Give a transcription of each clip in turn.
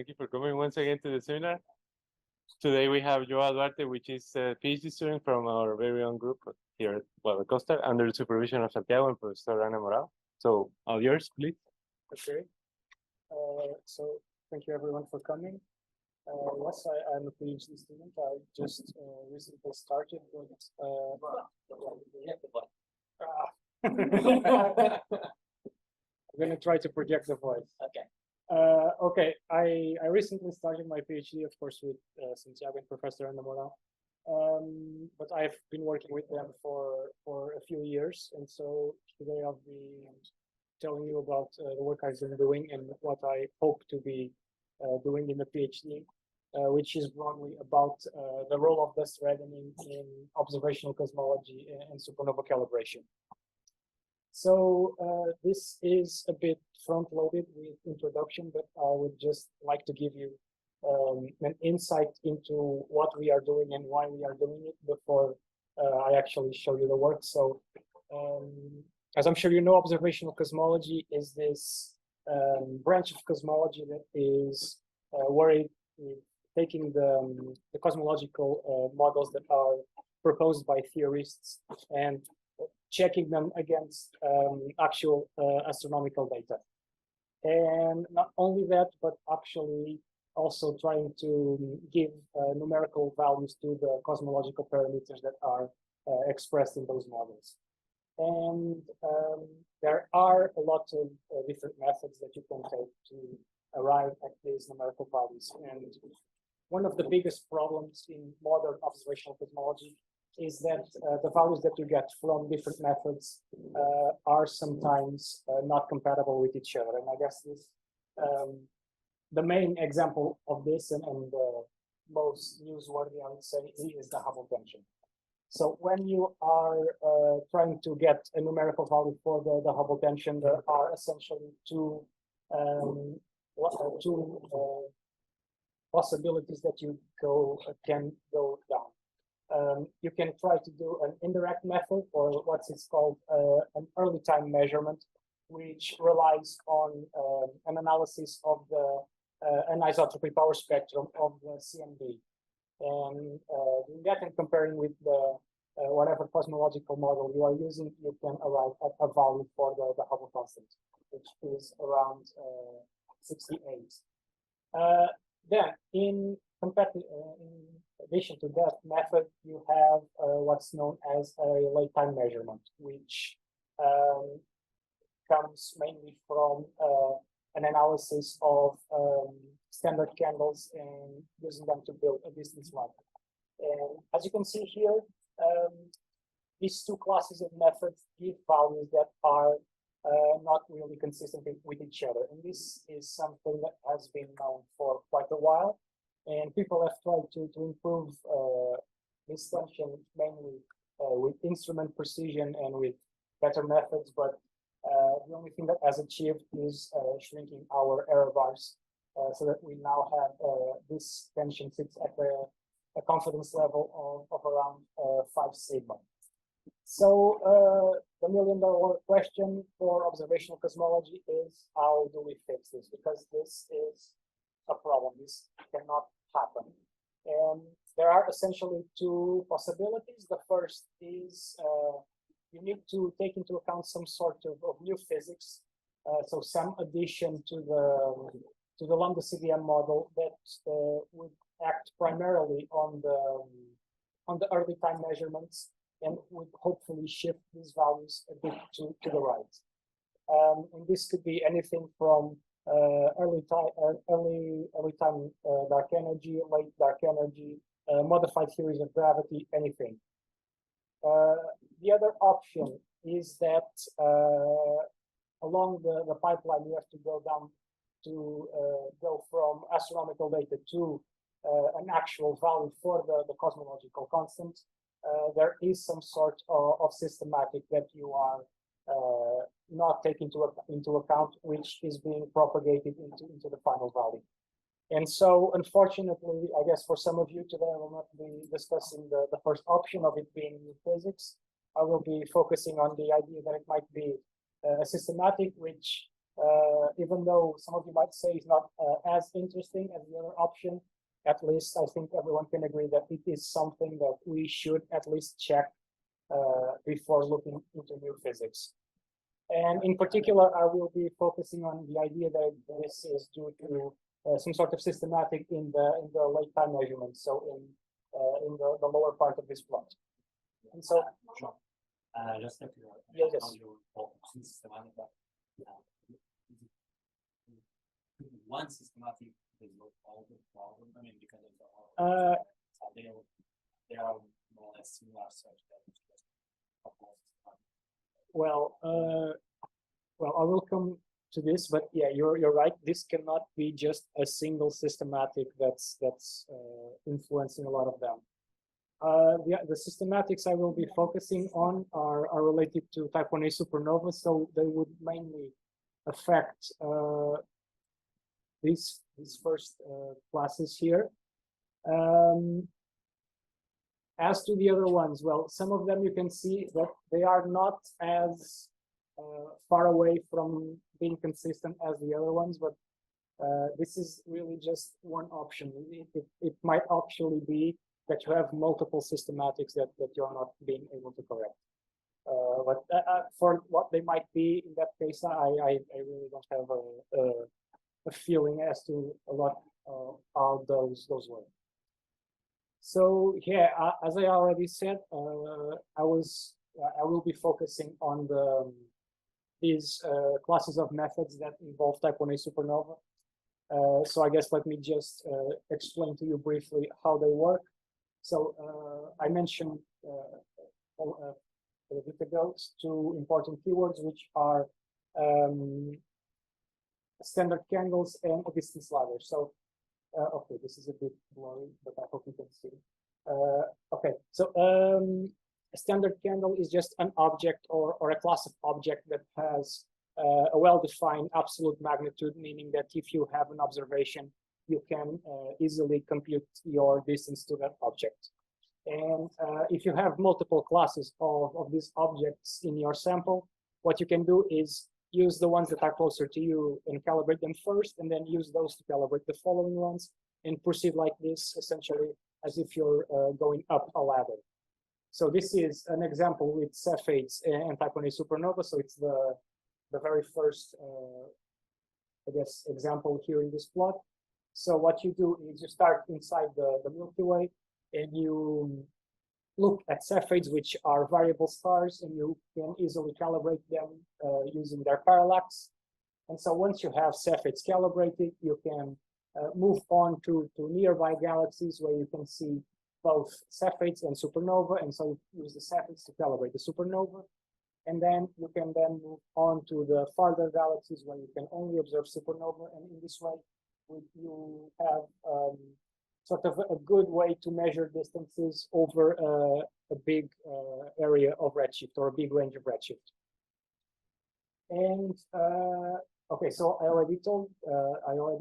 Thank you for coming once again to the seminar. Today we have João Duarte, which is a PhD student from our very own group here at Costa, under the supervision of Santiago and Professor Ana Morao. So, all yours, please. Okay. So, thank you everyone for coming. Yes, I'm a PhD student. I just recently started with. I'm going to try to project the voice. Okay. Okay, I recently started my PhD, of course, with Santiago and Professor Ana Morao. But I've been working with them for a few years, and so today I'll be telling you about the work I've been doing and what I hope to be doing in the PhD, which is broadly about the role of dust reddening in observational cosmology and supernova calibration. So this is a bit front-loaded with introduction, but I would just like to give you an insight into what we are doing and why we are doing it before I actually show you the work. So as I'm sure you know, observational cosmology is this branch of cosmology that is worried with taking the cosmological models that are proposed by theorists and checking them against actual astronomical data. And not only that, but actually also trying to give numerical values to the cosmological parameters that are expressed in those models. And there are a lot of different methods that you can take to arrive at these numerical values. And one of the biggest problems in modern observational cosmology is that the values that you get from different methods are sometimes not compatible with each other. And I guess this, the main example of this and the most newsworthy, I would say, is the Hubble tension. So when you are trying to get a numerical value for the Hubble tension, there are essentially two possibilities that you can go down. You can try to do an indirect method, or what's called an early time measurement, which relies on an analysis of the anisotropy power spectrum of the CMB. And that, and comparing with the whatever cosmological model you are using, you can arrive at a value for the Hubble constant, which is around 68. Then, in addition to that method, you have what's known as a late time measurement, which comes mainly from an analysis of standard candles and using them to build a distance line. And as you can see here, these two classes of methods give values that are not really consistent with each other. And this is something that has been known for quite a while. And people have tried to improve this tension mainly with instrument precision and with better methods, but the only thing that has achieved is shrinking our error bars so that we now have this tension sits at a confidence level of around 5 sigma. So the million-dollar question for observational cosmology is, how do we fix this? Because this is a problem. This cannot happen. And there are essentially two possibilities. The first is you need to take into account some sort of new physics, so some addition to the lambda CDM model that would act primarily on the early time measurements and would hopefully shift these values a bit to the right. And this could be anything from early time dark energy, late dark energy, modified theories of gravity, anything. The other option is that along the pipeline, you have to go down to go from astronomical data to an actual value for the cosmological constant. There is some sort of systematic that you are not taking into account, which is being propagated into the final value. And so, unfortunately, I guess for some of you today, I will not be discussing the first option of it being new physics. I will be focusing on the idea that it might be a systematic, which Even though some of you might say it's not as interesting as the other option, at least I think everyone can agree that it is something that we should at least check before looking into new physics. And in particular, I will be focusing on the idea that this is due to some sort of systematic in the late time measurement, so in the lower part of this plot. And so, Just like yes. how you systematic, one systematic is not all the problem. I mean, because of the they are more or less similar such that well, I will come to this, but yeah, you're right. This cannot be just a single systematic that's influencing a lot of them. The systematics I will be focusing on are related to type 1a supernova, so they would mainly affect these first classes here. As to the other ones, well, some of them you can see that they are not as far away from being consistent as the other ones, but this is really just one option. It might actually be that you have multiple systematics that you're not being able to correct. But for what they might be in that case, I really don't have a feeling as to a lot how those work. So yeah, as I already said, I will be focusing on these classes of methods that involve type 1a supernova. So I guess let me just explain to you briefly how they work. So I mentioned a bit ago two important keywords, which are standard candles and a distance ladder. So okay, this is a bit blurry, but I hope you can see. Okay, so a standard candle is just an object or a class of object that has a well-defined absolute magnitude, meaning that if you have an observation, you can easily compute your distance to that object. And if you have multiple classes of these objects in your sample, what you can do is use the ones that are closer to you and calibrate them first, and then use those to calibrate the following ones, and proceed like this, essentially as if you're going up a ladder. So this is an example with Cepheids and type 1a supernova. So it's the very first, I guess, example here in this plot. So what you do is you start inside the Milky Way, and you look at Cepheids, which are variable stars, and you can easily calibrate them using their parallax. And so once you have Cepheids calibrated, you can move on to nearby galaxies where you can see both Cepheids and supernova. And so you use the Cepheids to calibrate the supernova. And then you can then move on to the farther galaxies where you can only observe supernova. And in this way, you have sort of a good way to measure distances over a big area of redshift, or a big range of redshift. And okay, so I already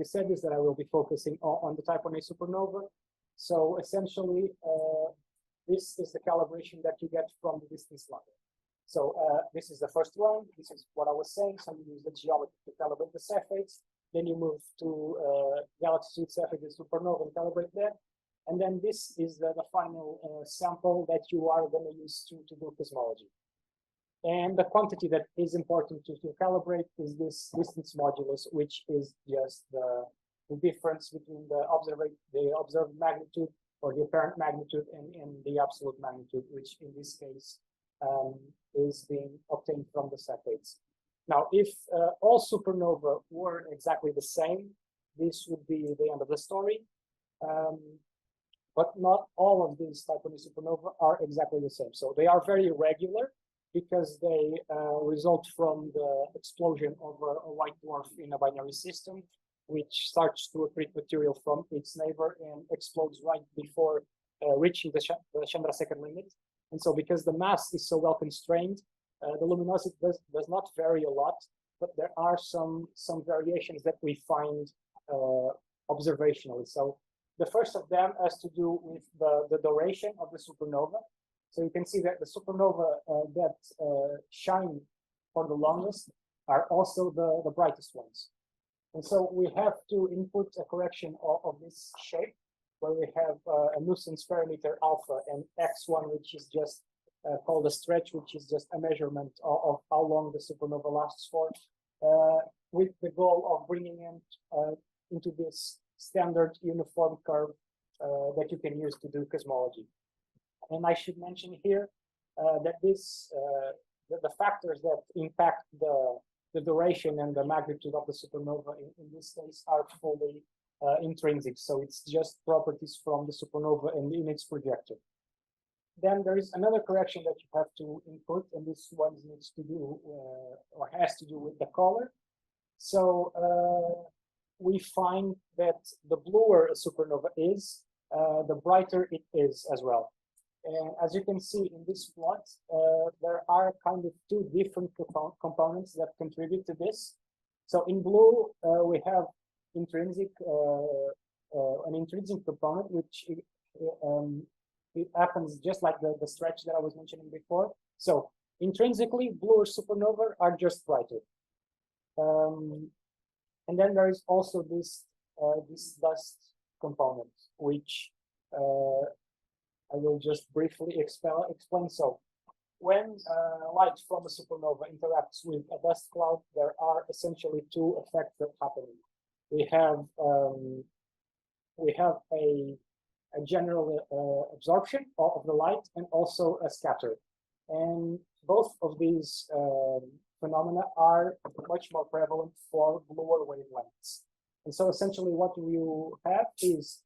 said this, that I will be focusing on the type 1a supernova. So essentially, this is the calibration that you get from the distance ladder. So this is the first one. This is what I was saying. So you use the geometry to calibrate the Cepheids. Then you move to galaxies with Cepheids and supernova and calibrate that. And then this is the final sample that you are going to use to do cosmology. And the quantity that is important to calibrate is this distance modulus, which is just the difference between the observed magnitude, or the apparent magnitude, and the absolute magnitude, which in this case is being obtained from the Cepheids. Now, if all supernova were exactly the same, this would be the end of the story. But not all of these type 1a supernova are exactly the same. So they are very irregular because they result from the explosion of a white dwarf in a binary system, which starts to accrete material from its neighbor and explodes right before reaching the Chandrasekhar limit. And so because the mass is so well constrained, the luminosity does not vary a lot, but there are some variations that we find observationally. So the first of them has to do with the duration of the supernova. So you can see that the supernova that shine for the longest are also the brightest ones. And so we have to input a correction of this shape, where we have a nuisance parameter alpha and x1, which is just called a stretch, which is just a measurement of how long the supernova lasts for, with the goal of bringing it into this standard uniform curve that you can use to do cosmology. And I should mention here that the factors that impact the duration and the magnitude of the supernova in this case are fully intrinsic. So it's just properties from the supernova and in its projector. Then there is another correction that you have to input, and this one needs to do or has to do with the color. So we find that the bluer a supernova is, the brighter it is as well. And as you can see in this plot, there are kind of two different components that contribute to this. So in blue, we have intrinsic, an intrinsic component, which it happens just like the stretch that I was mentioning before. So intrinsically, bluer supernovae are just brighter. And then there is also this dust component, which I will just briefly explain. So when light from a supernova interacts with a dust cloud, there are essentially two effects that happen. We have a general absorption of the light and also a scatter. And both of these phenomena are much more prevalent for bluer wavelengths. And so essentially what you have is,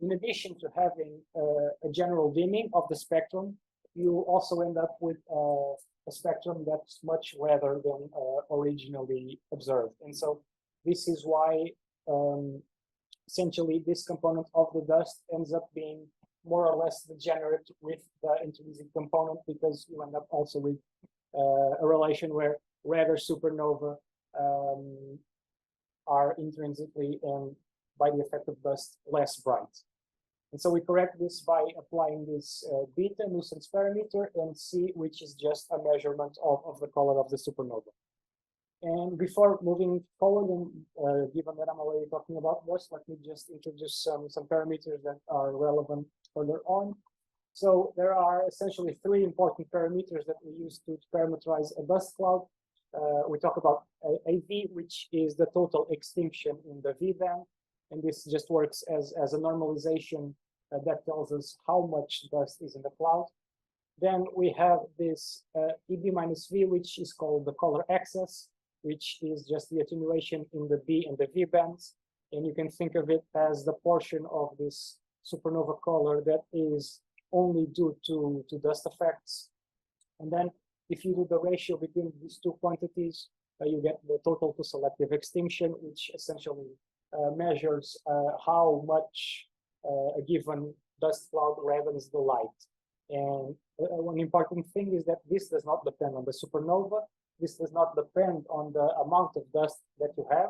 in addition to having a general dimming of the spectrum, you also end up with a spectrum that's much redder than originally observed. And so this is why essentially this component of the dust ends up being more or less degenerate with the intrinsic component, because you end up also with a relation where redder supernova are intrinsically and by the effect of dust less bright. And so we correct this by applying this beta nuisance parameter and C, which is just a measurement of the color of the supernova. And before moving forward, and given that I'm already talking about this, let me just introduce some parameters that are relevant further on. So there are essentially three important parameters that we use to parameterize a dust cloud. We talk about AV, which is the total extinction in the V band. And this just works as a normalization that tells us how much dust is in the cloud. Then we have this EB minus V, which is called the color excess, which is just the attenuation in the B and the V bands. And you can think of it as the portion of this supernova color that is only due to dust effects. And then if you do the ratio between these two quantities, you get the total to selective extinction, which essentially measures how much a given dust cloud reddens the light. And one important thing is that this does not depend on the supernova. This does not depend on the amount of dust that you have.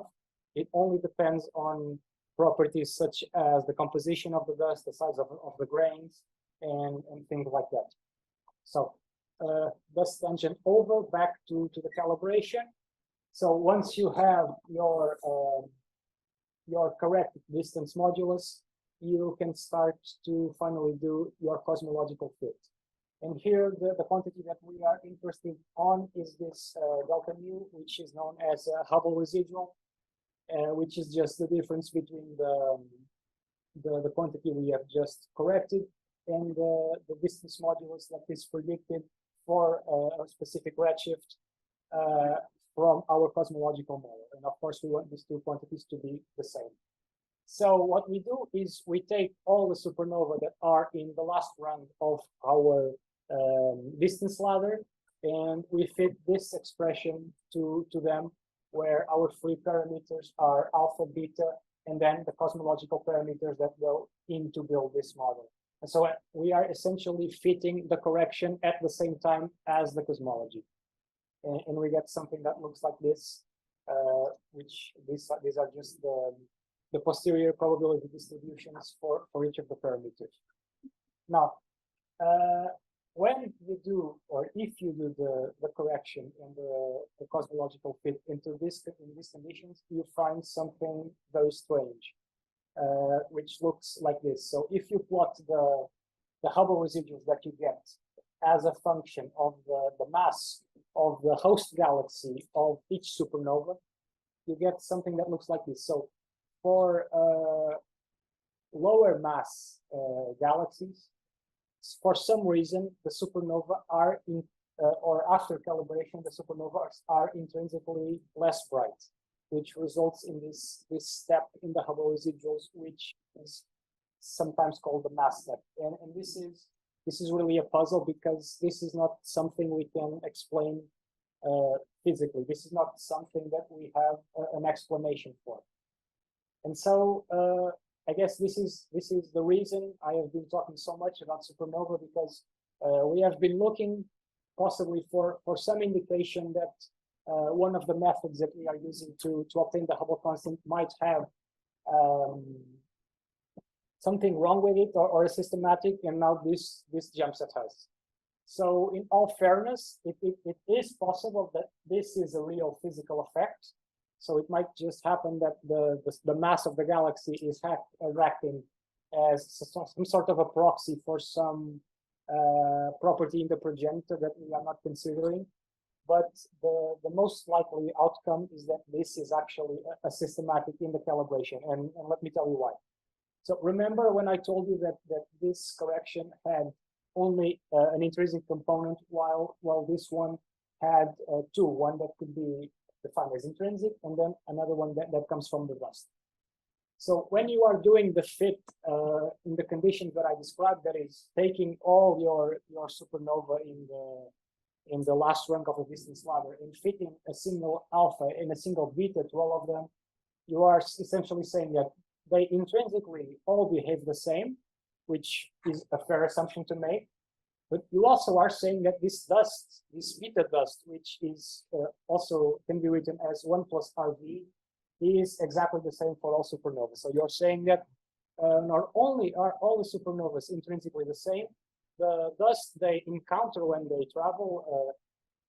It only depends on properties such as the composition of the dust, the size of the grains, and things like that. So dust tangent over, back to the calibration. So once you have your correct distance modulus, you can start to finally do your cosmological fit. And here, the quantity that we are interested on is this delta mu, which is known as Hubble residual, which is just the difference between the quantity we have just corrected and the distance modulus that is predicted for a specific redshift from our cosmological model. And of course, we want these two quantities to be the same. So what we do is we take all the supernovae that are in the last rung of our distance ladder, and we fit this expression to them, where our free parameters are alpha, beta, and then the cosmological parameters that go in to build this model. And so we are essentially fitting the correction at the same time as the cosmology. And we get something that looks like this, which these are just the posterior probability distributions for each of the parameters. Now, when you do, or if you do the correction and the cosmological fit into in these conditions, you find something very strange, which looks like this. So if you plot the Hubble residuals that you get as a function of the mass of the host galaxy of each supernova, you get something that looks like this. So for lower mass galaxies, for some reason, the supernova are or after calibration, the supernovas are intrinsically less bright, which results in this step in the Hubble residuals, which is sometimes called the mass step. And this is really a puzzle, because this is not something we can explain physically. This is not something that we have an explanation for. And so I guess this is the reason I have been talking so much about supernova, because we have been looking possibly for some indication that one of the methods that we are using to obtain the Hubble constant might have something wrong with it, or a systematic, and now this jumps at us. So in all fairness, it is possible that this is a real physical effect. So it might just happen that the mass of the galaxy is acting as some sort of a proxy for some property in the progenitor that we are not considering. But the most likely outcome is that this is actually a systematic in the calibration. And let me tell you why. So remember when I told you that this correction had only an intrinsic component, while this one had two, one that could be defined as intrinsic, and then another one that comes from the dust. So when you are doing the fit in the conditions that I described, that is taking all your supernova in the last rung of a distance ladder and fitting a single alpha and a single beta to all of them, you are essentially saying that they intrinsically all behave the same, which is a fair assumption to make. But you also are saying that this dust, this beta dust, which is also can be written as 1 plus RV, is exactly the same for all supernovas. So you're saying that not only are all the supernovas intrinsically the same, the dust they encounter when they travel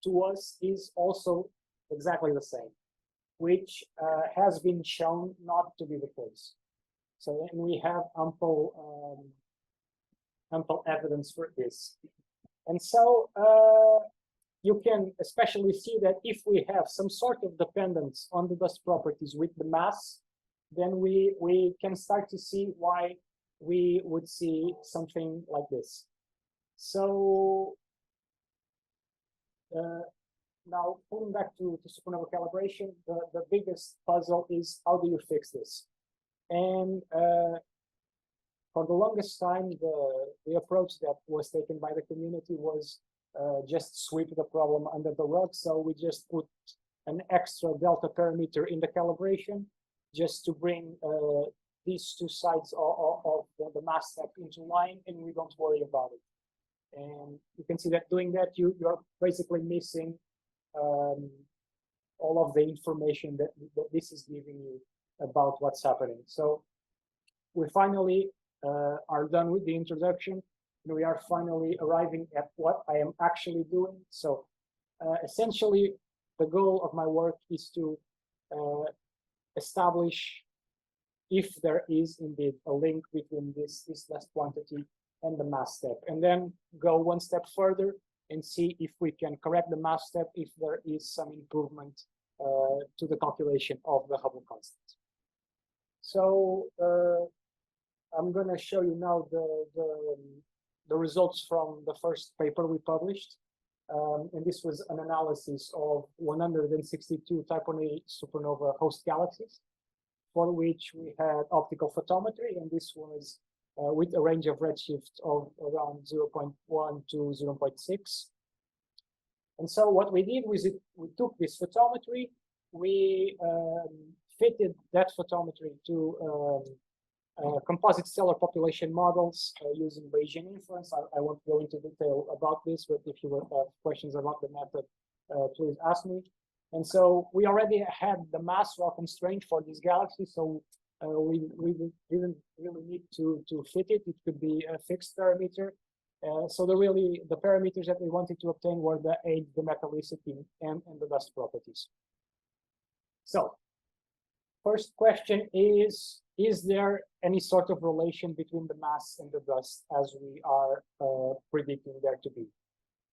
to us is also exactly the same, which has been shown not to be the case. So and we have ample evidence for this. And so you can especially see that if we have some sort of dependence on the dust properties with the mass, then we can start to see why we would see something like this. So now pulling back to supernova calibration, the biggest puzzle is how do you fix this? And for the longest time, the approach that was taken by the community was just sweep the problem under the rug. So we just put an extra delta parameter in the calibration just to bring these two sides of the mass step into line, and we don't worry about it. And you can see that doing that, you're basically missing all of the information that this is giving you about what's happening. So we finally are done with the introduction, and we are finally arriving at what I am actually doing. So essentially, the goal of my work is to establish if there is indeed a link between this dust quantity and the mass step, and then go one step further and see if we can correct the mass step if there is some improvement to the calculation of the Hubble constant. So I'm going to show you now the results from the first paper we published. And this was an analysis of 162 Type 1a supernova host galaxies, for which we had optical photometry, and this was with a range of redshift of around 0.1 to 0.6. And so what we did was we took this photometry, we fitted that photometry to composite stellar population models using Bayesian inference. I won't go into detail about this, but if you have questions about the method, please ask me. And so we already had the mass well constrained for this galaxy, so we didn't really need to fit it. It could be a fixed parameter. So the parameters that we wanted to obtain were the age, the metallicity, and the dust properties. So, first question is there any sort of relation between the mass and the dust as we are predicting there to be?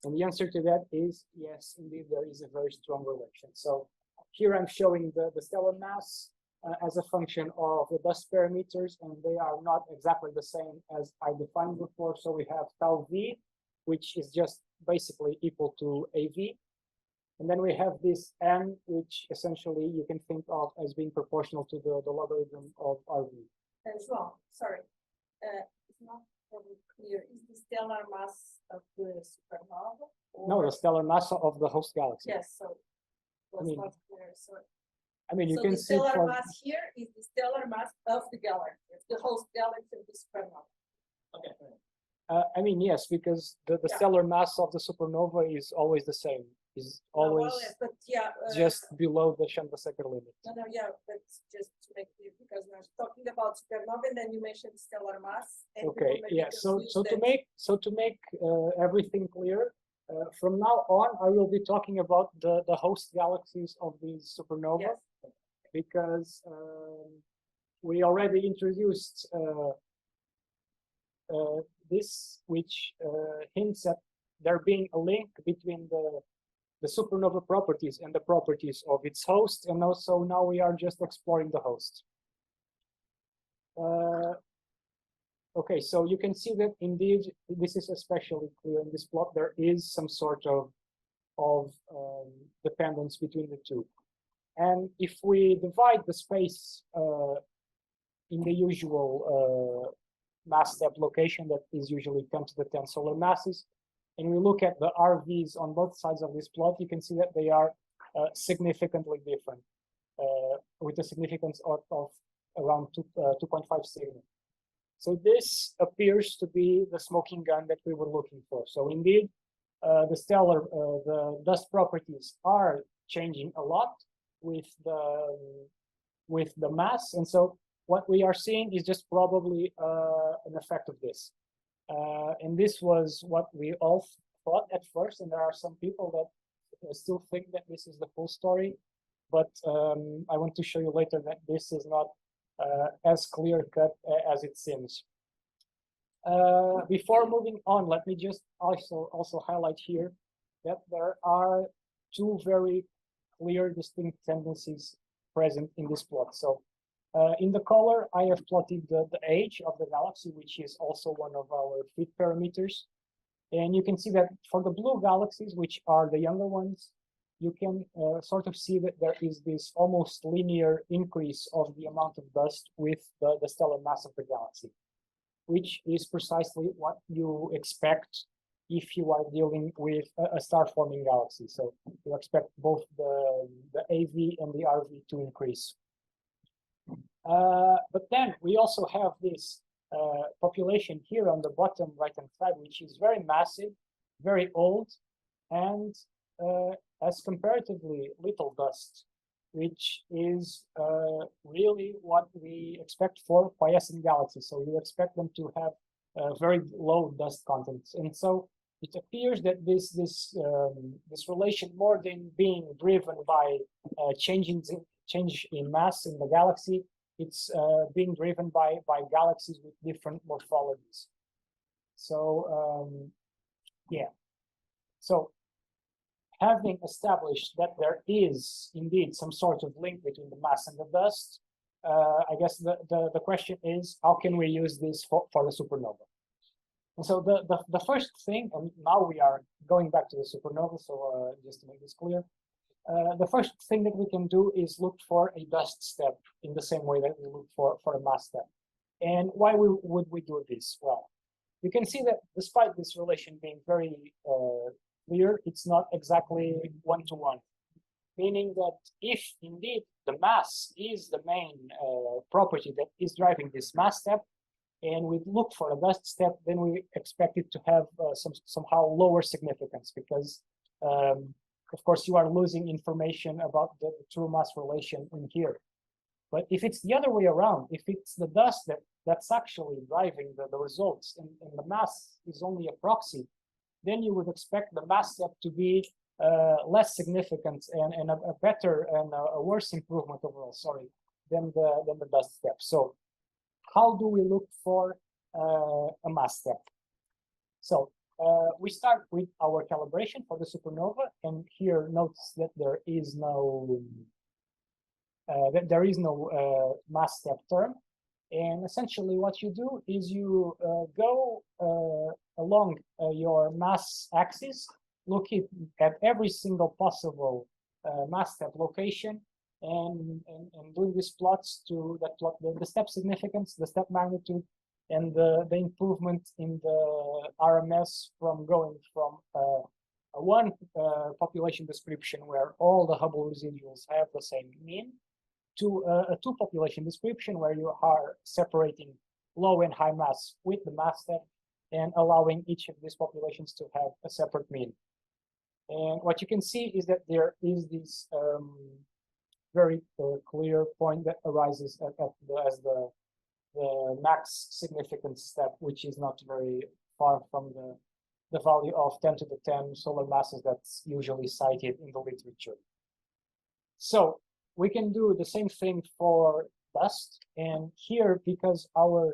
And the answer to that is yes, indeed, there is a very strong relation. So here I'm showing the stellar mass as a function of the dust parameters, and they are not exactly the same as I defined before. So we have tau v, which is just basically equal to AV. And then we have this n, which essentially you can think of as being proportional to the logarithm of RV. João, sorry, it's not very clear. Is the stellar mass of the supernova? No, the stellar mass of the host galaxy. Yes, so was not clear. So, I mean, you can the see stellar mass here is the stellar mass of the galaxy, the host galaxy of the supernova. Okay. I mean, yes, because the stellar mass of the supernova is always the same. Is always but yeah, just below the Chandrasekhar limit. No, yeah, but just to make clear, because we're talking about supernova, and then you mentioned stellar mass. And Okay, yeah. So to make everything clear, from now on, I will be talking about the host galaxies of these supernovae, yes. Because we already introduced this, which hints at there being a link between the supernova properties and the properties of its host, and also now we are just exploring the host. Okay, so you can see that indeed this is especially clear in this plot. There is some sort of dependence between the two, and if we divide the space in the usual mass step location that is usually 10 to the 10 solar masses, and we look at the RVs on both sides of this plot, you can see that they are significantly different, with a significance of around 2.5 sigma. So this appears to be the smoking gun that we were looking for. So indeed, the dust properties are changing a lot with the mass, and so what we are seeing is just probably an effect of this. And this was what we all thought at first, and there are some people that still think that this is the full story, but I want to show you later that this is not as clear-cut as it seems. Before moving on, let me just also highlight here that there are two very clear, distinct tendencies present in this plot. So in the color, I have plotted the age of the galaxy, which is also one of our fit parameters. And you can see that for the blue galaxies, which are the younger ones, you can sort of see that there is this almost linear increase of the amount of dust with the stellar mass of the galaxy, which is precisely what you expect if you are dealing with a star-forming galaxy. So you expect both the AV and the RV to increase. But then we also have this population here on the bottom right-hand side, which is very massive, very old, and has comparatively little dust, which is really what we expect for quiescent galaxies. So you expect them to have very low dust contents, and so it appears that this relation, more than being driven by change in mass in the galaxy, it's being driven by galaxies with different morphologies. So yeah, so having established that there is indeed some sort of link between the mass and the dust, I guess the question is, how can we use this for the supernova? And so the first thing, and now we are going back to the supernova, so just to make this clear, the first thing that we can do is look for a dust step in the same way that we look for a mass step. And why would we do this? Well, you can see that despite this relation being very clear, it's not exactly one-to-one, meaning that if indeed the mass is the main property that is driving this mass step, and we look for a dust step, then we expect it to have somehow lower significance, because of course you are losing information about the true mass relation in here. But if it's the other way around, if it's the dust that that's actually driving the results, and the mass is only a proxy, then you would expect the mass step to be less significant and a better and a worse improvement overall, sorry, than the dust step. So how do we look for a mass step? So we start with our calibration for the supernova, and here notice that there is no mass step term. And essentially what you do is you go along your mass axis, looking at every single possible mass step location, and doing these plots that plot the step significance, the step magnitude, and the improvement in the RMS from going from one population description where all the Hubble residuals have the same mean to a two population description where you are separating low and high mass with the mass step and allowing each of these populations to have a separate mean. And what you can see is that there is this very clear point that arises as the max significance step, which is not very far from the value of 10 to the 10 solar masses that's usually cited in the literature. So we can do the same thing for dust, and here, because our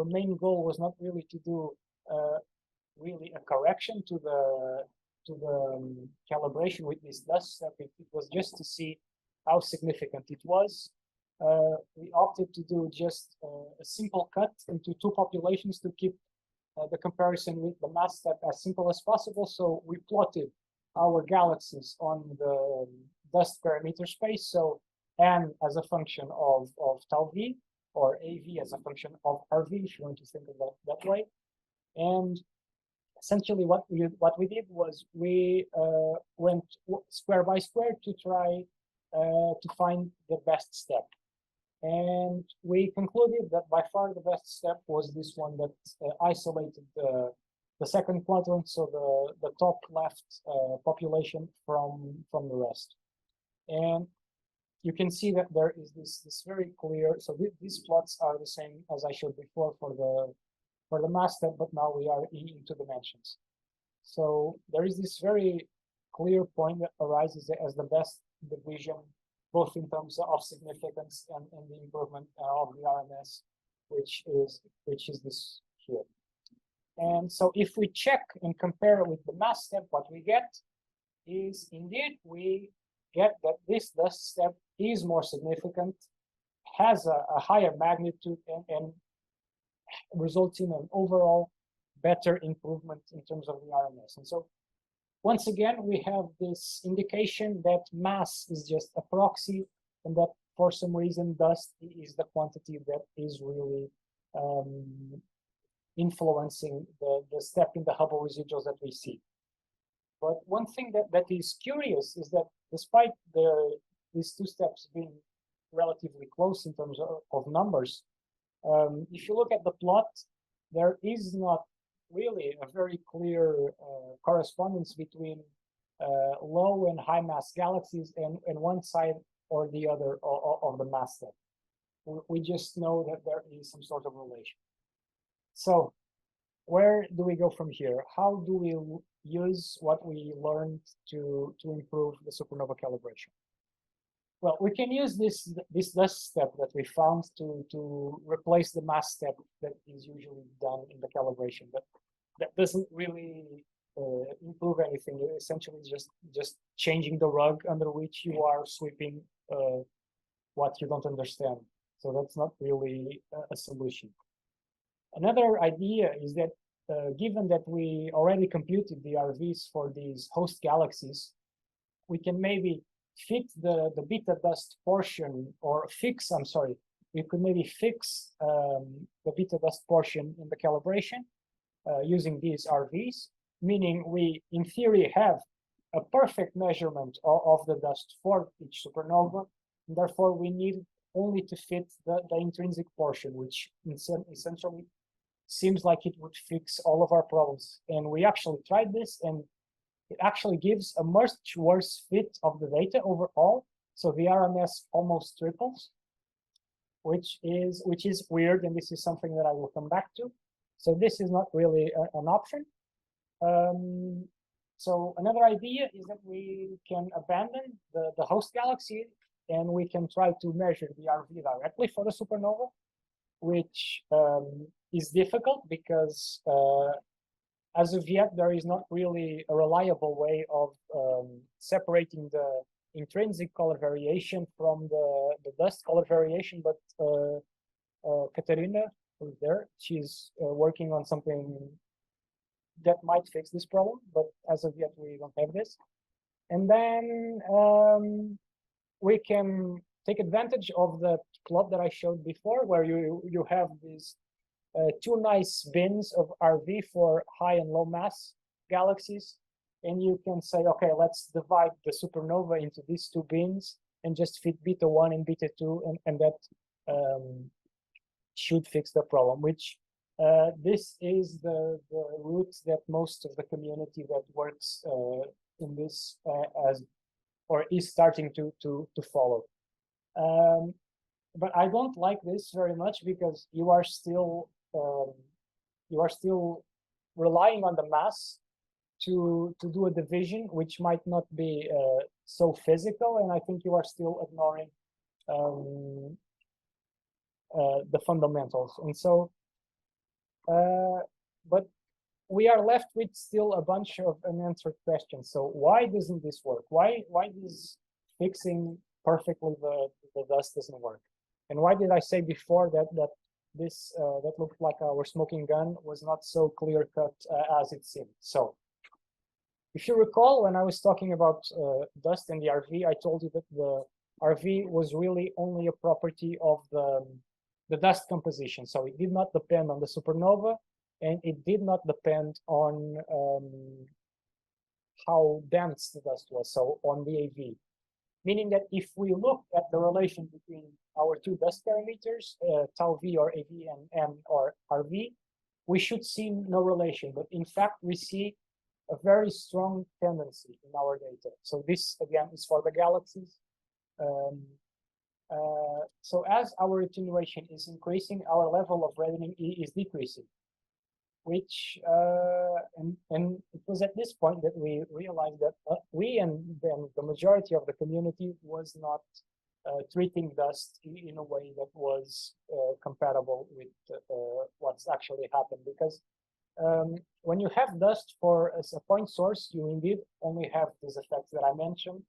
main goal was not really to do really a correction to the calibration with this dust step, it was just to see how significant it was. We opted to do just a simple cut into two populations to keep the comparison with the mass step as simple as possible. So we plotted our galaxies on the dust parameter space. So n as a function of tau v, or AV as a function of RV, if you want to think of that that way. And essentially what we did was we went square by square to try to find the best step. And we concluded that by far the best step was this one that isolated the second quadrant, so the top left population from the rest. And you can see that there is this very clear, so these plots are the same as I showed before for the mass step, but now we are in two dimensions. So there is this very clear point that arises as the best division, both in terms of significance and the improvement of the RMS, which is this here. And so if we check and compare with the mass step, what we get is indeed we get that this dust step is more significant, has a higher magnitude, and results in an overall better improvement in terms of the RMS. And so once again, we have this indication that mass is just a proxy, and that for some reason dust is the quantity that is really influencing the step in the Hubble residuals that we see. But one thing that is curious is that despite these two steps being relatively close in terms of numbers, if you look at the plot, there is not really a very clear correspondence between low and high mass galaxies and one side or the other of the mass step. We just know that there is some sort of relation. So where do we go from here? How do we use what we learned to improve the supernova calibration? Well, we can use this dust step that we found to replace the mass step that is usually done in the calibration, but that doesn't really improve anything. You're essentially just changing the rug under which you are sweeping what you don't understand. So that's not really a solution. Another idea is that given that we already computed the RVs for these host galaxies, we can maybe fit the beta dust portion, or fix, I'm sorry, we could maybe fix the beta dust portion in the calibration using these RVs, meaning we, in theory, have a perfect measurement of the dust for each supernova, and therefore we need only to fit the intrinsic portion, which essentially seems like it would fix all of our problems. And we actually tried this, and it actually gives a much worse fit of the data overall. So the RMS almost triples, which is weird, and this is something that I will come back to. So this is not really an option. So another idea is that we can abandon the host galaxy, and we can try to measure the RV directly for the supernova, which is difficult because as of yet there is not really a reliable way of separating the intrinsic color variation from the dust color variation. But Katerina, who's there, she's working on something that might fix this problem, but as of yet we don't have this. And then we can take advantage of the plot that I showed before, where you have these two nice bins of RV for high and low mass galaxies, and you can say, okay, let's divide the supernova into these two bins and just fit beta 1 and beta 2, and that should fix the problem, which this is the route that most of the community that works in this is starting to follow. But I don't like this very much, because you are still relying on the mass to do a division, which might not be so physical, and I think you are still ignoring the fundamentals. And so, but we are left with still a bunch of unanswered questions. So why doesn't this work? Why does fixing perfectly the dust doesn't work? And why did I say before that this that looked like our smoking gun was not so clear cut as it seemed? So if you recall, when I was talking about dust and the RV, I told you that the RV was really only a property of the dust composition. So it did not depend on the supernova, and it did not depend on how dense the dust was, so on the AV. Meaning that if we look at the relation between our two dust parameters, tau V or AV and M or RV, we should see no relation. But in fact, we see a very strong tendency in our data. So this, again, is for the galaxies. So as our attenuation is increasing, our level of reddening E is decreasing, which, and it was at this point that we realized that we and then the majority of the community was not treating dust in a way that was compatible with what's actually happened. Because when you have dust as a point source, you indeed only have these effects that I mentioned.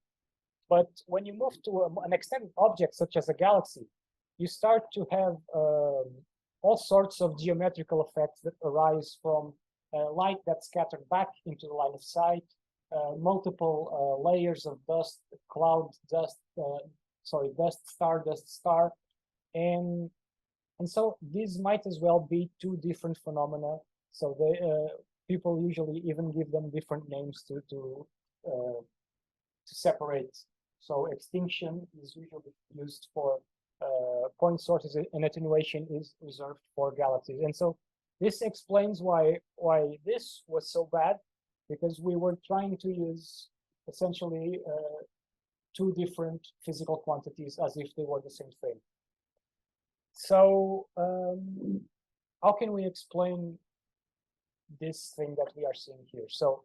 But when you move to an extended object, such as a galaxy, you start to have all sorts of geometrical effects that arise from light that's scattered back into the line of sight, multiple layers of dust, cloud dust, dust star, and so these might as well be two different phenomena. So people usually even give them different names to separate. So extinction is usually used for point sources, and attenuation is reserved for galaxies. And so this explains why this was so bad, because we were trying to use essentially two different physical quantities as if they were the same thing. So how can we explain this thing that we are seeing here? So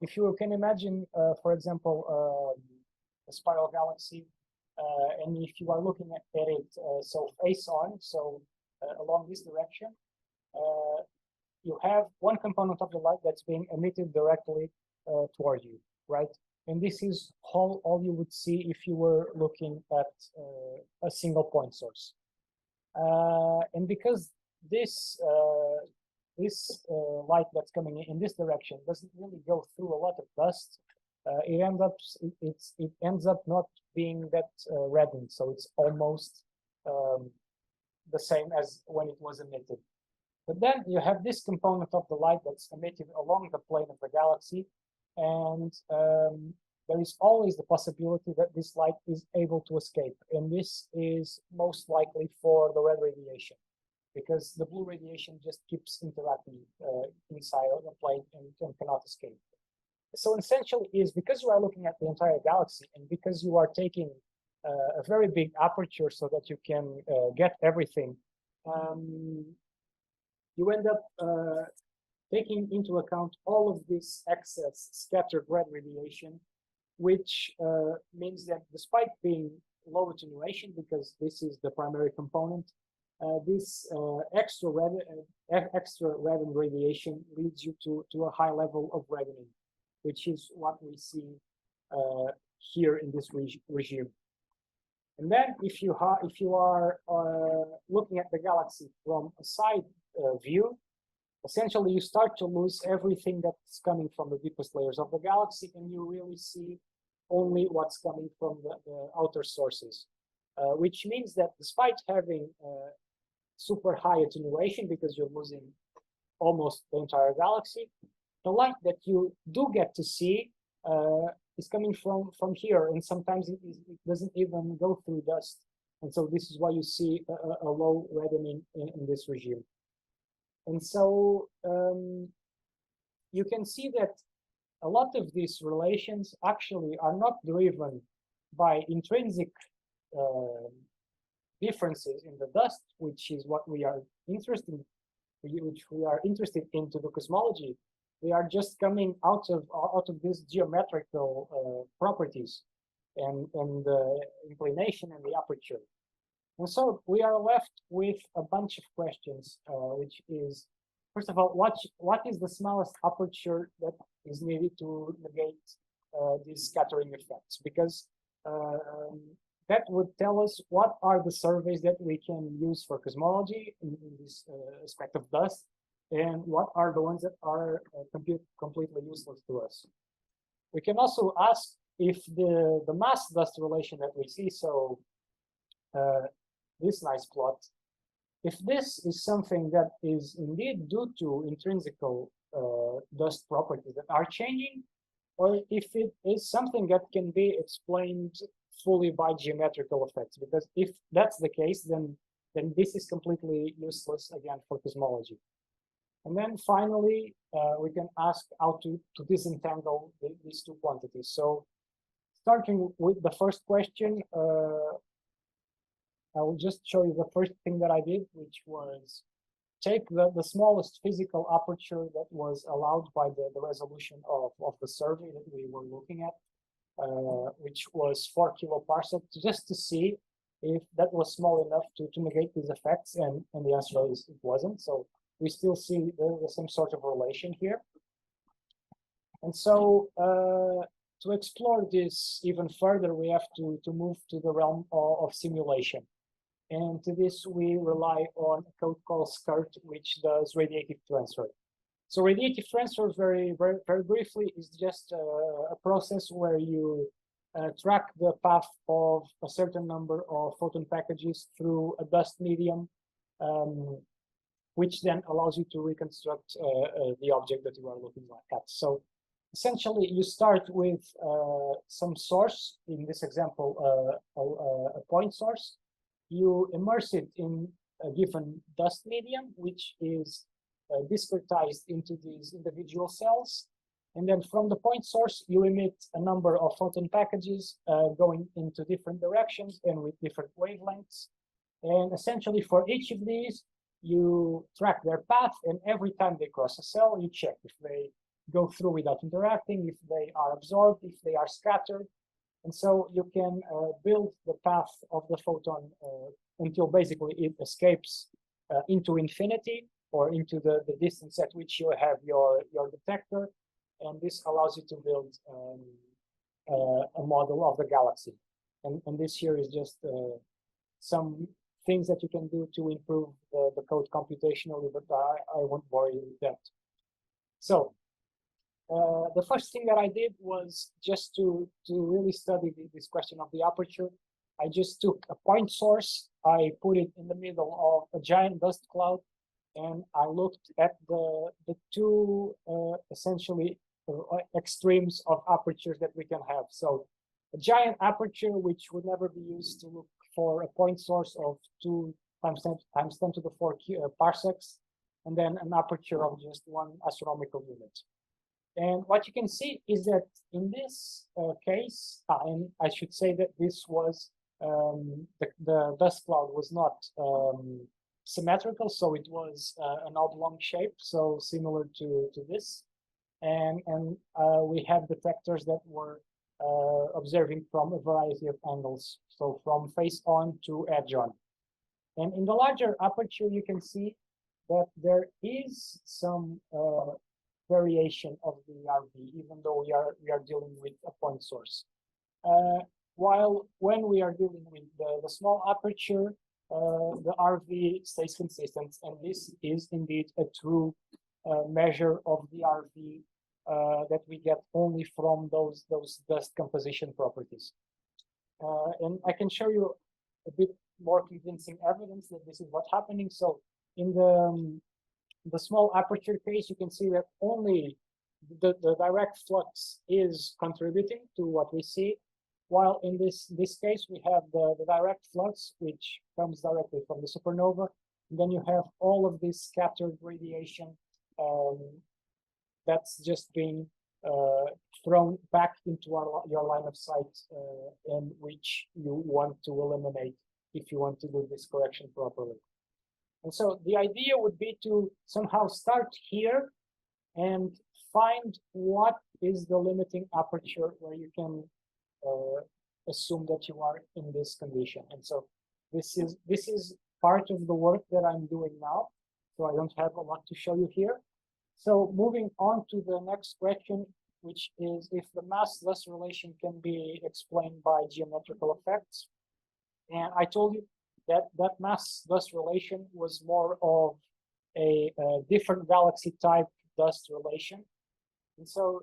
if you can imagine, for example, a spiral galaxy, and if you are looking at it so face on, so along this direction, you have one component of the light that's being emitted directly toward you, right? And this is all you would see if you were looking at a single point source. And because this light that's coming in this direction doesn't really go through a lot of dust, it ends up not being that reddened, so it's almost the same as when it was emitted. But then you have this component of the light that's emitted along the plane of the galaxy, and there is always the possibility that this light is able to escape, and this is most likely for the red radiation, because the blue radiation just keeps interacting inside of the plane and cannot escape. So essentially is because you are looking at the entire galaxy, and because you are taking a very big aperture so that you can get everything, you end up taking into account all of this excess scattered red radiation, which means that despite being low attenuation, because this is the primary component, this extra reddened radiation leads you to a high level of reddening, which is what we see here in this regime. And then if you are looking at the galaxy from a side view, essentially you start to lose everything that's coming from the deepest layers of the galaxy, and you really see only what's coming from the outer sources, which means that despite having super high attenuation, because you're losing almost the entire galaxy, the light that you do get to see is coming from here, and sometimes it doesn't even go through dust. And so this is why you see a low reddening in this regime. And so you can see that a lot of these relations actually are not driven by intrinsic differences in the dust, which is what we are interested in to do cosmology. They are just coming out of these geometrical properties and the inclination and the aperture. And so we are left with a bunch of questions, which is, first of all, what is the smallest aperture that is needed to negate these scattering effects? Because that would tell us what are the surveys that we can use for cosmology in this aspect of dust, and what are the ones that are completely useless to us. We can also ask if the mass-dust relation that we see, so this nice plot, if this is something that is indeed due to intrinsical dust properties that are changing, or if it is something that can be explained fully by geometrical effects. Because if that's the case, then this is completely useless again for cosmology. And then finally, we can ask how to disentangle these two quantities. So starting with the first question, I will just show you the first thing that I did, which was take the smallest physical aperture that was allowed by the resolution of the survey that we were looking at, which was 4 kiloparsecs, just to see if that was small enough to negate these effects, and the answer is it wasn't. So we still see the same sort of relation here. And so to explore this even further, we have to move to the realm of simulation. And to this, we rely on a code called SCIRT, which does radiative transfer. So radiative transfer, very briefly, is just a process where you track the path of a certain number of photon packages through a dust medium, which then allows you to reconstruct the object that you are looking at. So essentially, you start with some source, in this example, a point source. You immerse it in a given dust medium, which is discretized into these individual cells. And then from the point source, you emit a number of photon packages going into different directions and with different wavelengths. And essentially, for each of these, you track their path, and every time they cross a cell, you check if they go through without interacting, if they are absorbed, if they are scattered. And so you can build the path of the photon until basically it escapes into infinity, or into the distance at which you have your detector. And this allows you to build a model of the galaxy. And this here is just some things that you can do to improve the code computationally, but I won't bore you with that. So the first thing that I did was just to really study this question of the aperture. I just took a point source, I put it in the middle of a giant dust cloud, and I looked at the two essentially extremes of apertures that we can have. So a giant aperture, which would never be used to look for a point source of 2 times 10 to the 4 parsecs, and then an aperture of just 1 astronomical unit. And what you can see is that in this case, and I should say that this was the dust cloud was not symmetrical, so it was an oblong shape, so similar to this. And we have detectors that were observing from a variety of angles, so from face on to edge on. And in the larger aperture, you can see that there is some variation of the RV, even though we are dealing with a point source. While when we are dealing with the small aperture, the RV stays consistent, and this is indeed a true measure of the RV that we get only from those dust composition properties. And I can show you a bit more convincing evidence that this is what's happening. So in the small aperture case, you can see that only the direct flux is contributing to what we see, while in this case we have the direct flux, which comes directly from the supernova. And then you have all of this scattered radiation that's just being thrown back into your line of sight, and which you want to eliminate if you want to do this correction properly. And so the idea would be to somehow start here and find what is the limiting aperture where you can assume that you are in this condition. And so this is part of the work that I'm doing now. So I don't have a lot to show you here. So moving on to the next question, which is if the mass-dust relation can be explained by geometrical effects. And I told you that mass-dust relation was more of a different galaxy type dust relation. And so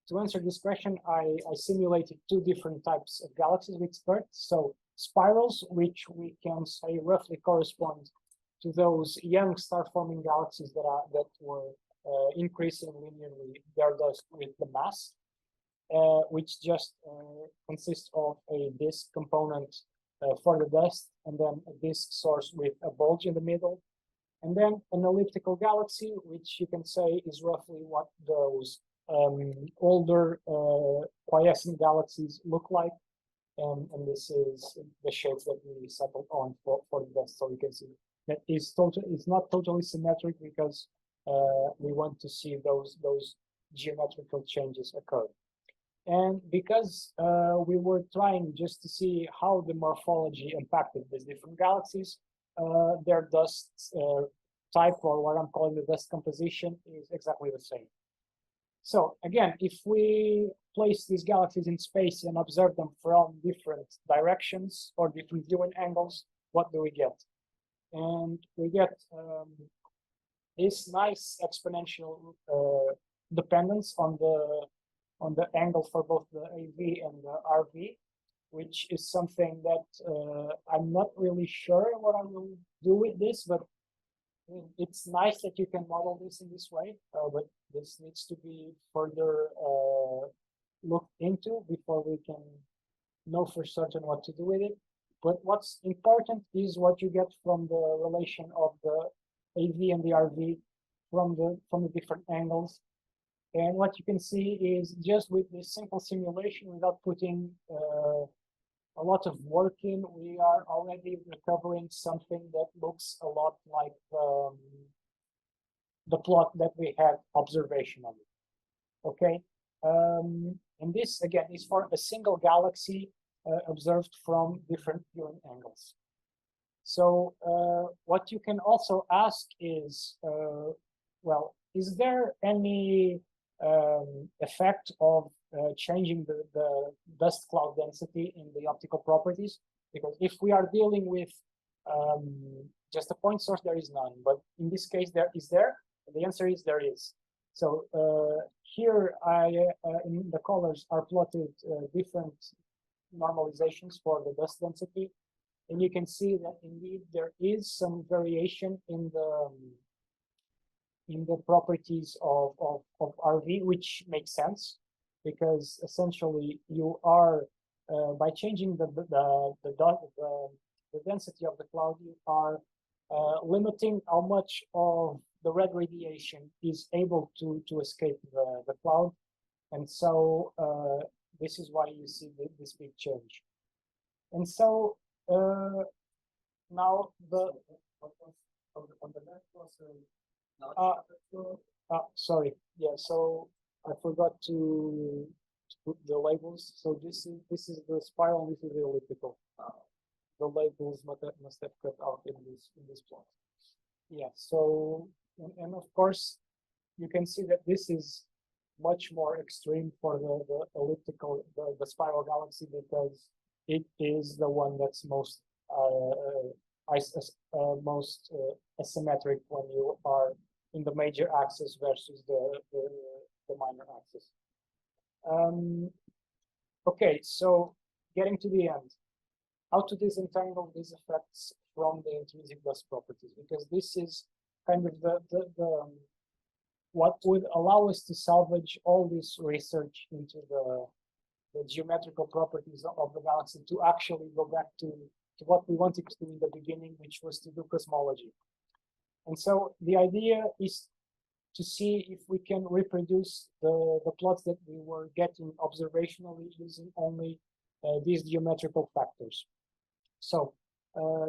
to answer this question, I simulated two different types of galaxies with skirts. So spirals, which we can say roughly correspond to those young star-forming galaxies that were increasing linearly their dust with the mass, which just consists of a disk component for the dust, and then a disk source with a bulge in the middle, and then an elliptical galaxy, which you can say is roughly what those older quiescent galaxies look like. And this is the shapes that we settled on for the dust. So you can see that it's not totally symmetric because we want to see those geometrical changes occur. And because we were trying just to see how the morphology impacted these different galaxies, their dust type, or what I'm calling the dust composition, is exactly the same. So again, if we place these galaxies in space and observe them from different directions or different viewing angles, what do we get? And we get this nice exponential dependence on the angle for both the AV and the RV, which is something that I'm not really sure what I will do with this, but it's nice that you can model this in this way, but this needs to be further looked into before we can know for certain what to do with it. But what's important is what you get from the relation of the AV and the RV from the different angles. And what you can see is just with this simple simulation, without putting a lot of work in, we are already recovering something that looks a lot like the plot that we had observationally. Okay, and this again is for a single galaxy observed from different viewing angles. So what you can also ask is, well, is there any effect of changing the dust cloud density in the optical properties? Because if we are dealing with just a point source, there is none. But in this case, there is there. The answer is there is. So here, in the colors are plotted different normalizations for the dust density, and you can see that indeed there is some variation in the properties of RV, which makes sense, because essentially you are by changing the density of the cloud, you are limiting how much of the red radiation is able to escape the cloud, and so this is why you see this big change. And so now the sorry, yeah. So I forgot to put the labels. So this is the spiral, and this is the elliptical. The labels must have cut out in this plot. Yeah. So and of course you can see that this is much more extreme for the elliptical, the spiral galaxy, because it is the one that's most asymmetric when you are in the major axis versus the minor axis. Okay, so getting to the end, how to disentangle these effects from the intrinsic dust properties, because this is kind of the what would allow us to salvage all this research into the geometrical properties of the galaxy to actually go back to what we wanted to do in the beginning, which was to do cosmology. And so the idea is to see if we can reproduce the plots that we were getting observationally using only these geometrical factors. So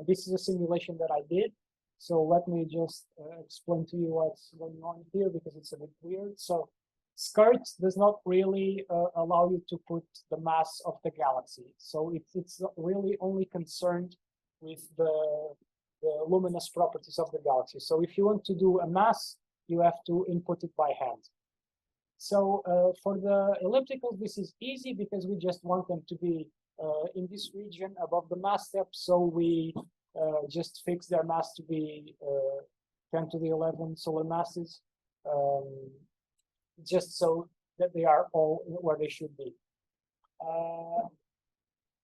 this is a simulation that I did. So let me just explain to you what's going on here, because it's a bit weird. So SCART does not really allow you to put the mass of the galaxy. So it's really only concerned with the luminous properties of the galaxy. So if you want to do a mass, you have to input it by hand. So for the ellipticals, this is easy because we just want them to be in this region above the mass step. So we just fix their mass to be 10 to the 11 solar masses, just so that they are all where they should be.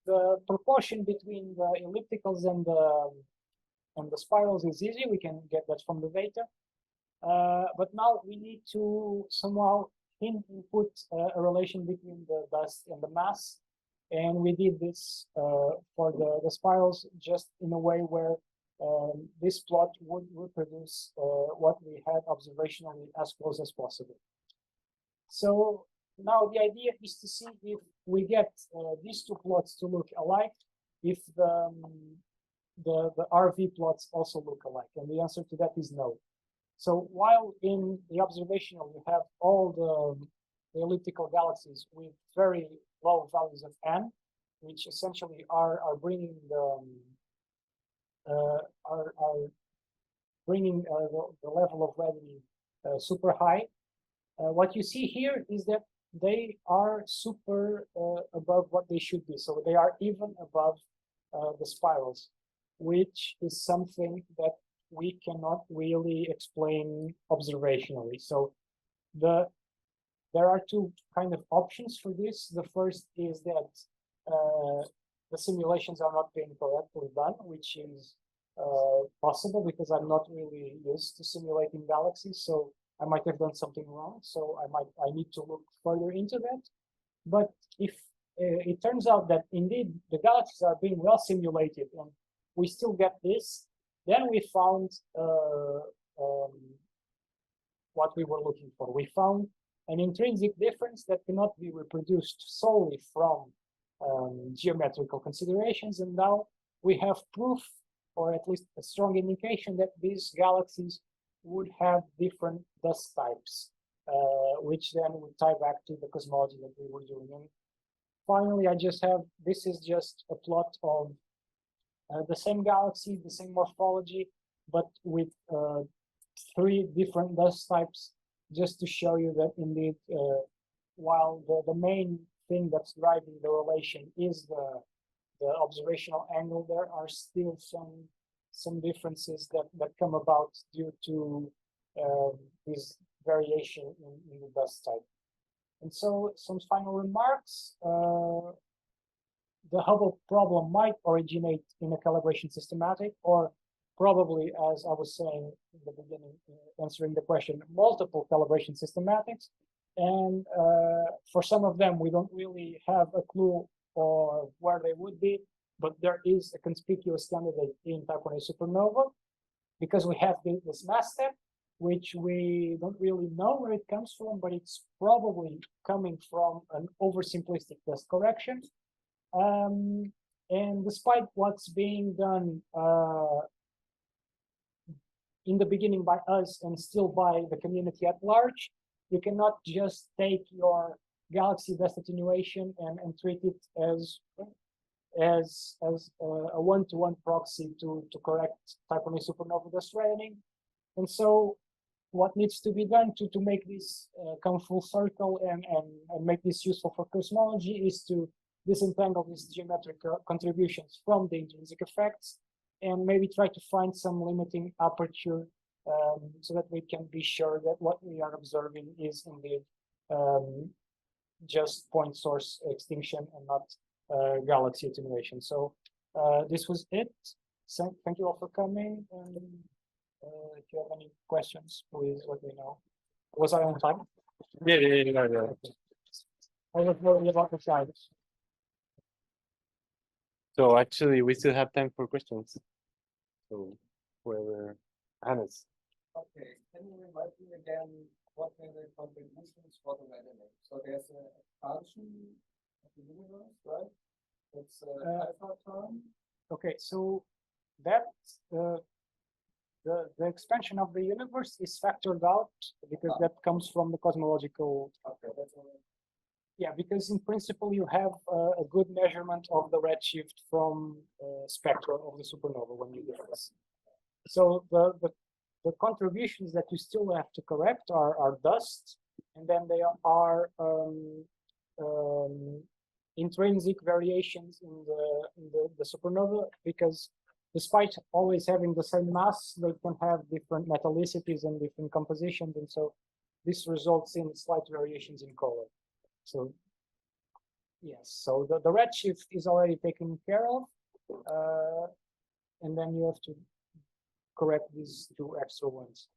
The proportion between the ellipticals and the spirals is easy. We can get that from the data. But now we need to somehow input a relation between the dust and the mass. And we did this for the spirals just in a way where this plot would reproduce what we had observationally as close as possible. So now the idea is to see if we get these two plots to look alike, if the RV plots also look alike. And the answer to that is no. So while in the observational you have all the elliptical galaxies with very low values of n, which essentially are bringing the level of reddening super high. What you see here is that they are super above what they should be. So they are even above the spirals, which is something that we cannot really explain observationally. So there are two kind of options for this. The first is that the simulations are not being correctly done, which is possible because I'm not really used to simulating galaxies. So I might have done something wrong. So I need to look further into that. But if it turns out that indeed the galaxies are being well simulated and we still get this, then we found what we were looking for. We found an intrinsic difference that cannot be reproduced solely from geometrical considerations. And now we have proof, or at least a strong indication, that these galaxies would have different dust types, which then would tie back to the cosmology that we were doing. And finally, this is just a plot of the same galaxy, the same morphology, but with 3 different dust types, just to show you that indeed, while the main thing that's driving the relation is the observational angle, there are still some differences that come about due to this variation in the dust type. And so some final remarks. The Hubble problem might originate in a calibration systematic, or probably, as I was saying in the beginning, answering the question, multiple calibration systematics. And for some of them, we don't really have a clue or where they would be, but there is a conspicuous candidate in type 1a supernova, because we have this mass step, which we don't really know where it comes from, but it's probably coming from an oversimplistic dust correction. And despite what's being done in the beginning by us and still by the community at large, you cannot just take your galaxy dust attenuation and treat it as a one-to-one proxy to correct type Ia supernova dust reddening. And so what needs to be done to make this come full circle and make this useful for cosmology is to disentangle these geometric contributions from the intrinsic effects and maybe try to find some limiting aperture so that we can be sure that what we are observing is indeed just point source extinction and not galaxy attenuation. So this was it. So thank you all for coming. And if you have any questions, please let me know. Was I on time? Yeah. I was worried about the slides. So actually, we still have time for questions. So whoever, Hannes. Okay, can you remind me again what were the contributions for the reddening? So there's an expansion of the universe, right? It's alpha term. Okay, so that the expansion of the universe is factored out because that comes from the cosmological. Okay, that's all right. Yeah, because in principle you have a good measurement of the redshift from spectra of the supernova when you do this. So the contributions that you still have to correct are dust, and then they are intrinsic variations in the supernova, because despite always having the same mass, they can have different metallicities and different compositions, and so this results in slight variations in color. So yes, so the redshift is already taken care of, and then you have to correct these two extra ones.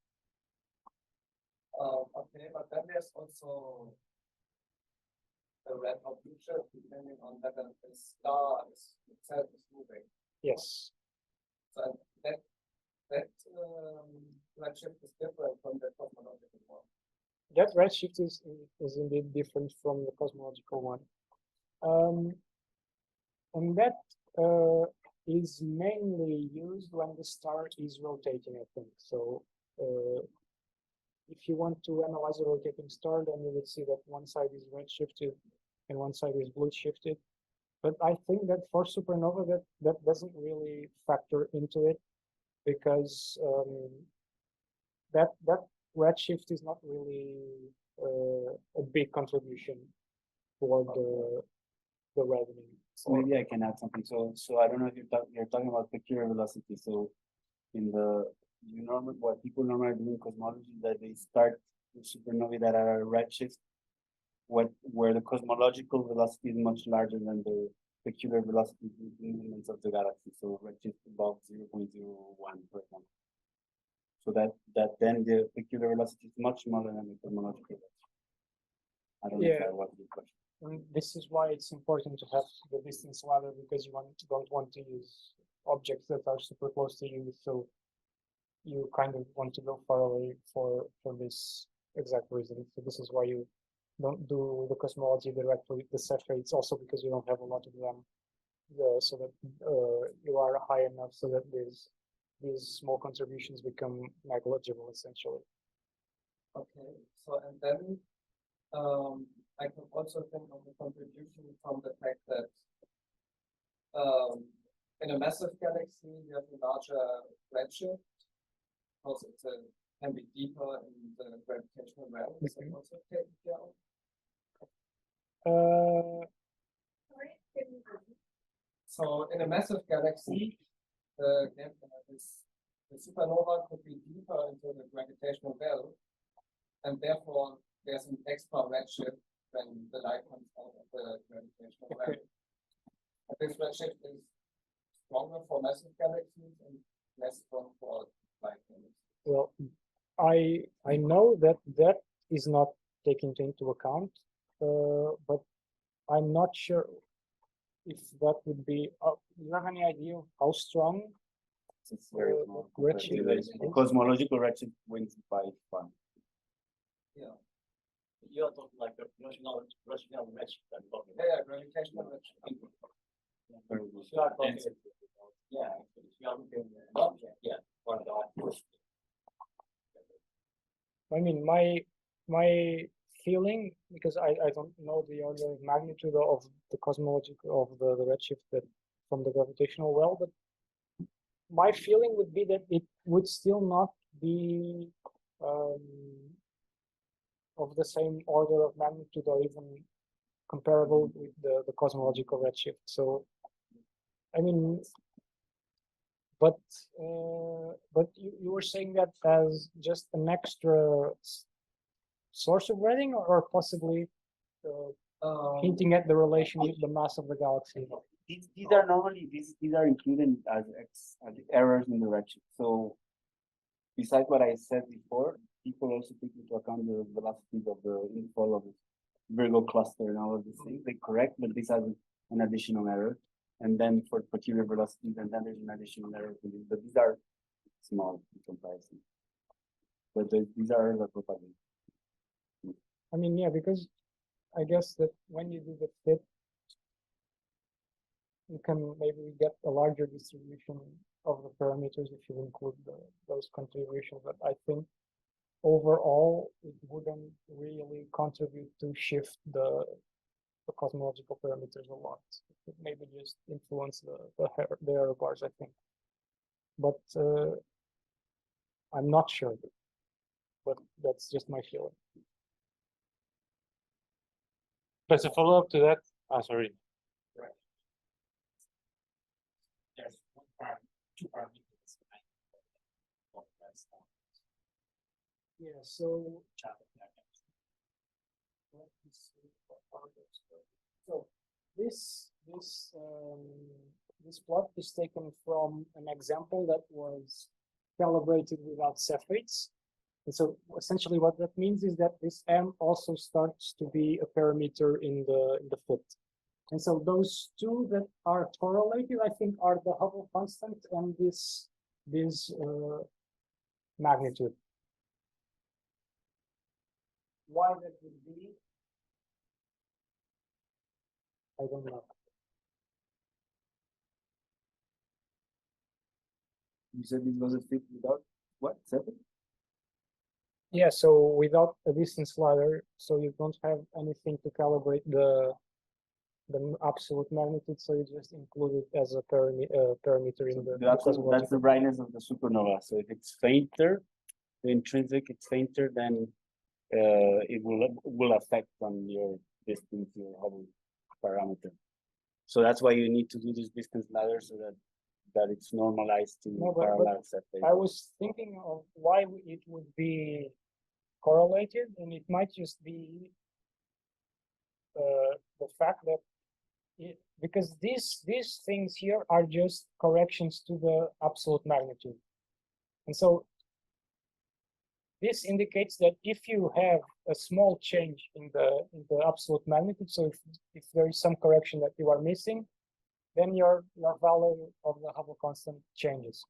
Okay, but then there's also the red or blue shift depending on whether the star itself is moving. Yes. So that redshift is different from the cosmological one. That redshift is indeed different from the cosmological one. And that is mainly used when the star is rotating, I think. So if you want to analyze a rotating star, then you would see that one side is redshifted and one side is blue shifted. But I think that for supernova, that doesn't really factor into it, because that redshift is not really a big contribution for the reddening. So maybe I can add something. So I don't know if you're talking about peculiar velocity. So in what people normally do in cosmology, that they start with supernovae that are redshift, where the cosmological velocity is much larger than the peculiar velocity movements of the galaxy. So redshift above 0.01, for example. So that then the peculiar velocity is much smaller than the cosmological velocity. I don't know if that was the question. And this is why it's important to have the distance ladder, because you don't want to use objects that are super close to you. So you kind of want to go far away for this exact reason. So this is why you don't do the cosmology directly with the Cepheids, also because you don't have a lot of them, so that you are high enough so that these small contributions become negligible, essentially. Okay, so and then I can also think of the contribution from the fact that in a massive galaxy you have a larger redshift, because it can be deeper in the gravitational realm. Is that also taken care of? So in a massive galaxy, the supernova could be deeper into the gravitational well, and therefore there's an extra redshift when the light comes out of the gravitational well. But this redshift is stronger for massive galaxies and less strong for light galaxies. Well, I know that is not taken into account, but I'm not sure if that would be. Do you have any idea how strong? It's very small. Redshift. Cosmological redshift wins by far. Yeah. You're talking like the gravitational redshift. Yeah, gravitational redshift. Yeah, if you are looking at an object, yeah, or the I mean, my feeling, because I don't know the order of magnitude of the cosmology of the redshift that from the gravitational well, but my feeling would be that it would still not be of the same order of magnitude or even comparable with the cosmological redshift. So, I mean, but you were saying that as just an extra source of reading, or possibly hinting at the relation with the mass of the galaxy. These are normally these are included as errors in the redshift. So besides what I said before, people also take into account the velocities of the infall of the Virgo cluster and all of these things. They correct, but this has an additional error. And then for peculiar velocities, and then there's an additional error. But these are small in comparison. But these are the propaganda. I mean, yeah, because I guess that when you do the fit, you can maybe get a larger distribution of the parameters if you include those contributions. But I think overall, it wouldn't really contribute to shift the cosmological parameters a lot. It would maybe just influence the error bars, I think. But I'm not sure. But that's just my feeling. As a follow-up to that, sorry. there's one part, two parameters. Yeah, so so this plot is taken from an example that was calibrated without Cepheids. And so essentially what that means is that this M also starts to be a parameter in the fit. And so those two that are correlated, I think, are the Hubble constant and this magnitude. Why that would be, I don't know. You said this was a fit without what? 7? Yeah, so without a distance ladder, so you don't have anything to calibrate the absolute magnitude, so you just include it as a parameter in the That's the brightness of the supernova. So if it's fainter, the intrinsic it's fainter, then it will affect on your distance, your Hubble parameter. So that's why you need to do this distance ladder so that it's normalized to parallel Cepheids. I was thinking of why it would be correlated, and it might just be the fact that because these things here are just corrections to the absolute magnitude, and so this indicates that if you have a small change in the absolute magnitude, so if there is some correction that you are missing, then your value of the Hubble constant changes,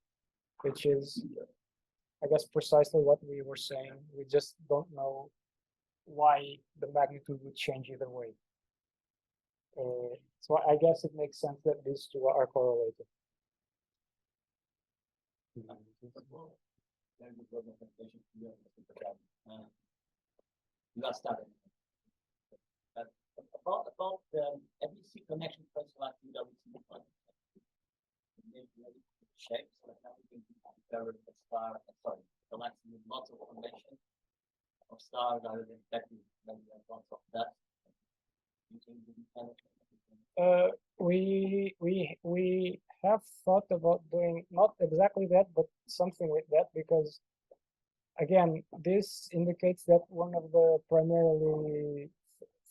which is, I guess, precisely what we were saying. We just don't know why the magnitude would change either way. So I guess it makes sense that these two are correlated. You got started. But about the ABC connection first like shapes like how we can compare a star, sorry, galaxy with lots of connection of stars rather than detecting lots of that. We have thought about doing not exactly that, but something with that, because again, this indicates that one of the primarily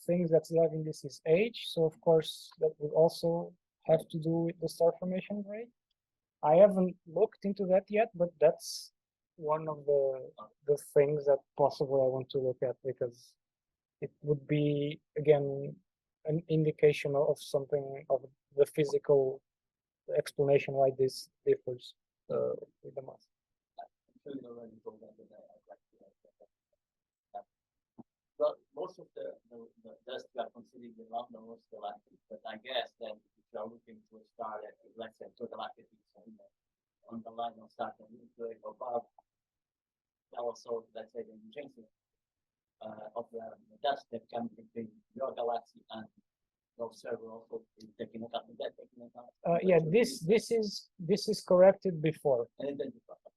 things that's driving this is age. So of course that would also have to do with the star formation rate. I haven't looked into that yet, but that's one of the things that possibly I want to look at, because it would be again an indication of something of the physical explanation why this differs with the mass. But most of the dust we are considering the London was galactic, but I guess that if you are looking to a star that is, let's say, to the galaxy on the line of stars and Milky Way above, also, let's say, the intrinsic of the dust that comes between your galaxy and the observer also is taking account of that, Yeah, this is corrected before, and then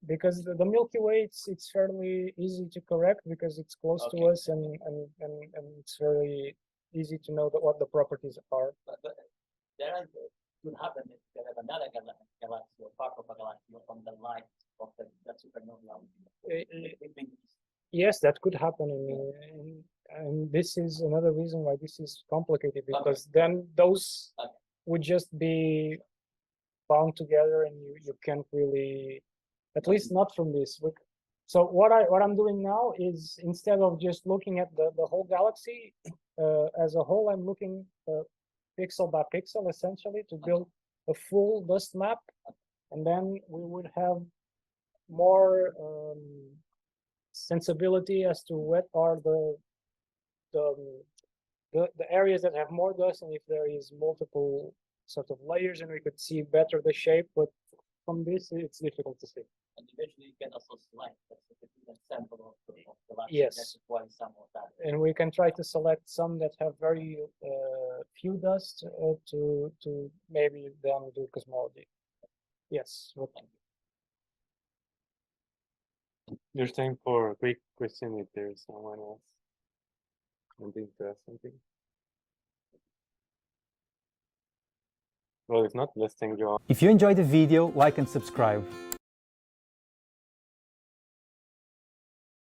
because the Milky Way it's fairly easy to correct because it's close to us and it's very easy to know what the properties are. but there are could happen if you have another galaxy or part of a galaxy from the light of that supernova. Yes, that could happen, and this is another reason why this is complicated, because then those would just be bound together, and you can't really, at least not from this. So what I'm doing now is, instead of just looking at the whole galaxy as a whole, I'm looking pixel by pixel, essentially, to build a full dust map, and then we would have more sensibility as to what are the areas that have more dust, and if there is multiple sort of layers, and we could see better the shape. But from this, it's difficult to see. And eventually you can also select a sample of the galaxy. Yes. That's why some of that. And we can try to select some that have very few dust to maybe then do cosmology. Yes. There's time for a quick question if there's someone else wanting to ask something. Well, if not, let's thank you all. If you enjoyed the video, like and subscribe.